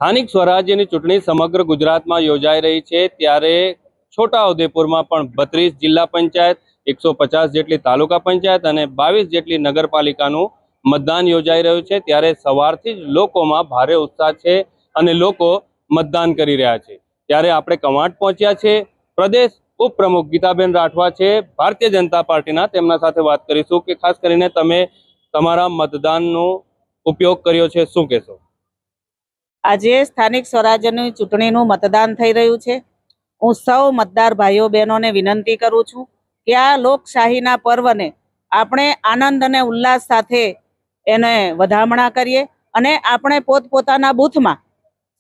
સ્થાનિક સ્વરાજ્યની ચૂંટણી સમગ્ર ગુજરાતમાં યોજાઈ રહી છે ત્યારે છોટાઉદેપુરમાં પણ 32 જિલ્લા પંચાયત, 150 જેટલી તાલુકા પંચાયત અને 22 જેટલી નગરપાલિકાનું મતદાન યોજાઈ રહ્યું છે। ત્યારે સવારથી જ લોકોમાં ભારે ઉત્સાહ છે અને લોકો મતદાન કરી રહ્યા છે। ત્યારે આપણે કવાંટ પહોંચ્યા છે। પ્રદેશ ઉપપ્રમુખ ગીતાબેન રાઠવા છે ભારતીય જનતા પાર્ટીના, તેમના સાથે વાત કરીશું કે ખાસ કરીને તમે તમારા મતદાનનો ઉપયોગ કર્યો છે, શું કહેશો? આજે સ્થાનિક સ્વરાજ્યની ચૂંટણીનું મતદાન થઈ રહ્યું છે। હું સૌ મતદાર ભાઈઓ બહેનોને વિનંતી કરું છું કે આ લોકશાહીના પર્વને આપણે આનંદ અને ઉલ્લાસ સાથે એને વધામણા કરીએ અને આપણે પોતપોતાના બૂથમાં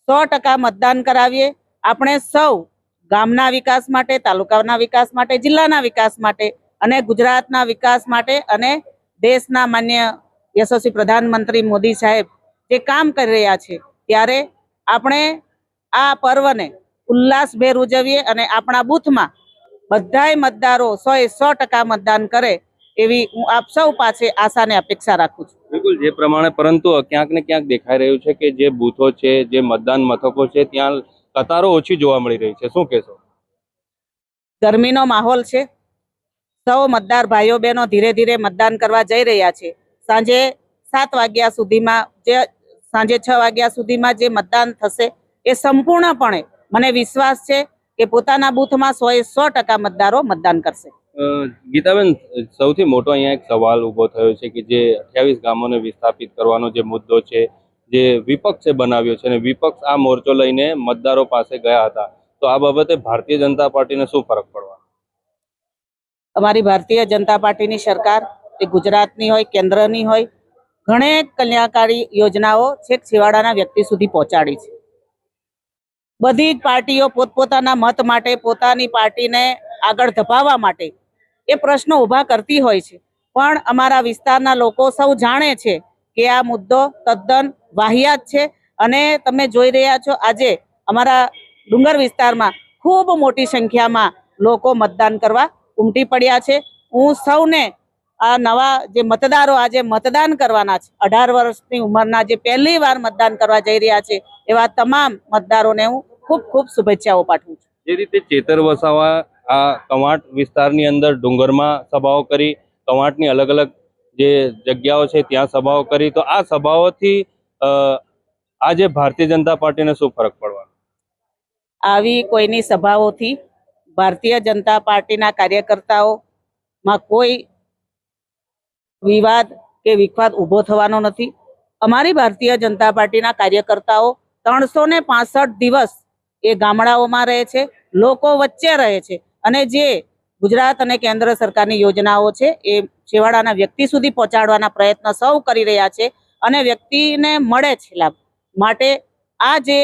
100% મતદાન કરાવીએ। આપણે સૌ ગામના વિકાસ માટે, તાલુકાના વિકાસ માટે, જિલ્લાના વિકાસ માટે અને ગુજરાતના વિકાસ માટે અને દેશના માન્ય યશસ્વી પ્રધાનમંત્રી મોદી સાહેબ જે કામ કરી રહ્યા છે ત્યારે આપણે આ પર્વને ઉલ્લાસભેર ઉજવીએ અને આપણા બૂથમાં બધાય મતદારો 100% મતદાન કરે એવી હું આપ સૌ પાસે આશા અને અપેક્ષા રાખું છું। બિલકુલ જે પ્રમાણે, પરંતુ ક્યાંક ને ક્યાંક દેખાઈ રહ્યું છે કે જે બૂથો છે, જે મતદાન મથકો છે, ત્યાં કતારો ઓછી જોવા મળી રહી છે, શું કહેશો? ગરમીનો માહોલ છે। સૌ મતદાર ભાઈઓ બહેનો ધીરે ધીરે મતદાન કરવા જઈ રહ્યા છે। સાંજે 7 વાગ્યા સુધીમાં સાંજે 6 વાગ્યા સુધીમાં જે મતદાન થશે એ સંપૂર્ણપણે મને વિશ્વાસ છે કે પોતાના બૂથમાં 100% મતદારો મતદાન કરશે। ગીતાબેન, સૌથી મોટો અહીંયા એક સવાલ ઉભો થયો છે કે જે 28 ગામોને વિસ્થાપિત કરવાનો જે મુદ્દો છે, જે વિપક્ષે બનાવ્યો છે, અને વિપક્ષ આ મોરચો લઈને મતદારો પાસે ગયા હતા, તો આ બાબતે ભારતીય જનતા પાર્ટીને શું ફરક પડવાનો? અમારી ભારતીય જનતા પાર્ટીની સરકાર એ ગુજરાતની હોય, કેન્દ્રની હોય, ઘણી કલ્યાણકારી યોજનાઓ છેક છેવાડાના વ્યક્તિ સુધી પહોંચાડી છે। બધી જ પાર્ટીઓ પોતપોતાના મત માટે, પોતાની પાર્ટીને આગળ ધપાવવા માટે એ પ્રશ્નો ઊભા કરતી હોય છે, પણ અમારા વિસ્તારના લોકો સૌ જાણે છે કે આ મુદ્દો તદ્દન વાહિયાત છે અને તમે જોઈ રહ્યા છો આજે અમારા ડુંગર વિસ્તારમાં ખૂબ મોટી સંખ્યામાં લોકો મતદાન કરવા ઉમટી પડ્યા છે। હું સૌને આ નવા જે મતદારો આજે મતદાન કરવાના છે, 18 વર્ષની ઉંમરના જે પહેલી વાર મતદાન કરવા જઈ રહ્યા છે, એવા તમામ મતદારોને હું ખૂબ ખૂબ શુભેચ્છાઓ પાઠવું છું। જે રીતે ચેતર વસાવા આ કવાંટ વિસ્તારની અંદર ડુંગરમાં સભાઓ કરી, કવાંટની અલગ અલગ જે જગ્યાઓ છે ત્યાં સભાઓ કરી, તો આ સભાઓથી આજે ભારતીય જનતા પાર્ટીને શું ફરક પડવાનો? આવી કોઈની સભાઓથી ભારતીય જનતા પાર્ટીના કાર્યકર્તાઓમાં કોઈ વિવાદ કે વિખવાદ ઊભો થવાનો નથી। અમારી ભારતીય જનતા પાર્ટીના કાર્યકર્તાઓ 365 દિવસ એ ગામડાઓમાં રહે છે, લોકો વચ્ચે રહે છે અને જે ગુજરાત અને કેન્દ્ર સરકારની યોજનાઓ છે એ છેવાડાના વ્યક્તિ સુધી પહોંચાડવાના પ્રયત્ન સૌ કરી રહ્યા છે અને વ્યક્તિને મળે છે લાભ માટે આ જે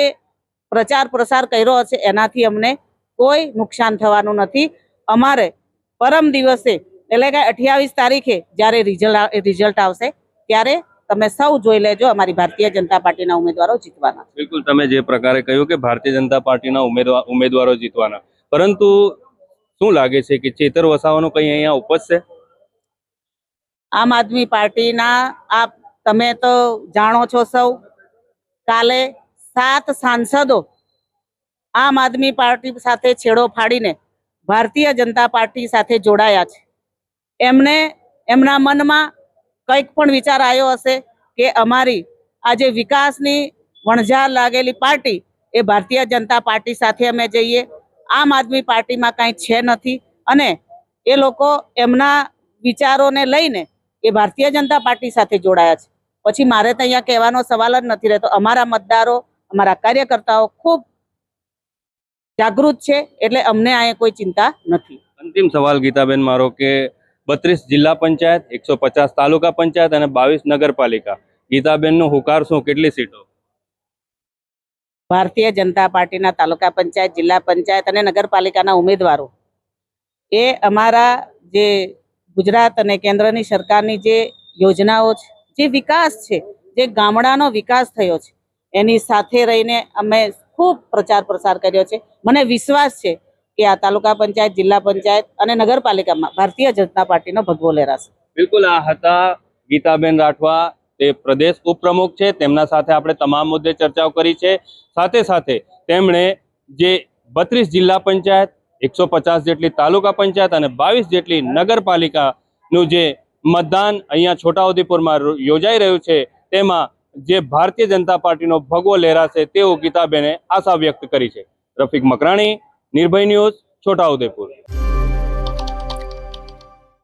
પ્રચાર પ્રસાર કર્યો છે એનાથી અમને કોઈ નુકસાન થવાનું નથી। અમારે પરમ દિવસે એટલે કે 28 તારીખે જ્યારે રિઝલ્ટ આવશે ત્યારે તમે સૌ જોઈ લેજો, અમારી ભારતીય જનતા પાર્ટીના ઉમેદવારો જીતવાના। બિલકુલ, તમે જે પ્રકારે કહ્યું કે ભારતીય જનતા પાર્ટીના ઉમેદવારો જીતવાના, પરંતુ શું લાગે છે કે ચેતર વસાવાનું કંઈ અહીંયા ઉપજશે? આમ આદમી પાર્ટીના આપ તમે તો જાણો છો સૌ, કાલે 7 સાંસદો આમ આદમી પાર્ટી સાથે છેડો ફાડીને ભારતીય જનતા પાર્ટી સાથે જોડાયા છે। એમને એમના મનમાં કંઈક પણ વિચાર આવ્યો હશે કે અમારી આજે વિકાસની વણઝાર લાગેલી પાર્ટી એ ભારતીય જનતા પાર્ટી સાથે અમે જઈએ, આમ આદમી પાર્ટીમાં કાંઈ છે નથી અને એ લોકો એમના વિચારોને લઈને એ ભારતીય જનતા પાર્ટી સાથે જોડાયા છે। પછી મારે તો અહીંયા કહેવાનો સવાલ જ નથી રહેતો। અમારા મતદારો, અમારા કાર્યકર્તાઓ ખૂબ જાગૃત છે એટલે અમને અહીંયા કોઈ ચિંતા નથી। અંતિમ સવાલ ગીતાબેન મારો કે 32 જિલ્લા પંચાયત, 150 તાલુકા પંચાયત અને 22 નગરપાલિકા, ગીતાબેનનો હુંકાર શું, કેટલી સીટો? ભારતીય જનતા પાર્ટીના તાલુકા પંચાયત, જિલ્લા પંચાયત અને નગરપાલિકાના ઉમેદવારો એ અમારા જે ગુજરાત અને કેન્દ્રની સરકારની જે યોજનાઓ છે, જે વિકાસ છે, જે ગામડાનો વિકાસ થયો છે એની સાથે રહીને અમે ખૂબ પ્રચાર પ્રસાર કર્યો છે। મને વિશ્વાસ છે કે આ તાલુકા પંચાયત, જિલ્લા પંચાયત અને નગરપાલિકામાં ભારતીય જનતા પાર્ટીનો ભગવો લહેરાશે। બિલકુલ, આ હતા ગીતાબેન રાઠવા, તે પ્રદેશ ઉપપ્રમુખ છે, તેમના સાથે આપણે તમામ મુદ્દે ચર્ચાઓ કરી છે. સાથે સાથે તેમણે જે 32 જિલ્લા પંચાયત, 150 જેટલી તાલુકા પંચાયત અને 22 જેટલી નગરપાલિકાનું જે મતદાન અહીંયા છોટાઉદેપુરમાં યોજાઈ રહ્યું છે, તેમાં જે ભારતીય જનતા પાર્ટીનો ભગવો લહેરાશે તેવું ગીતાબેને આશા વ્યક્ત કરી છે. રફીક મકરાણી, નિર્ભય ન્યૂઝ, છોટાઉદેપુર.